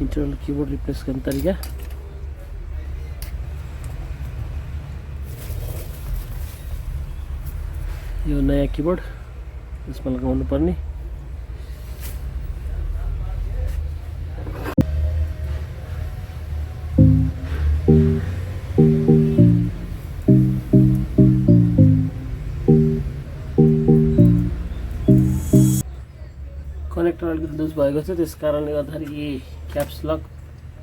internal keyboard replace गर्ने तरिका यो नयाँ कीबोर्ड यसमा लगाउनु पर्ने कनेक्टर अलिकति लुज भएको छ त्यस कारणले गर्दाखेरि यी क्याप्स लक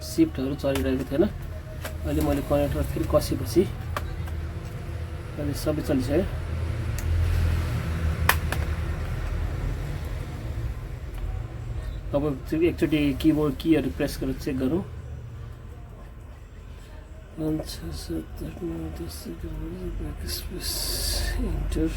सिफ्टहरू चलिरहेको थिएन अहिले मैले कनेक्टर फेरि कसेपछि अहिले सबै चलिसक्यो अब एकचोटि कीबोर्ड कीहरू प्रेस गरेर चेक गरौँ 1 6 7 8 9 10 ब्याकस्पेस इन्टर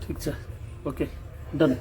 ठीक छ ओके डन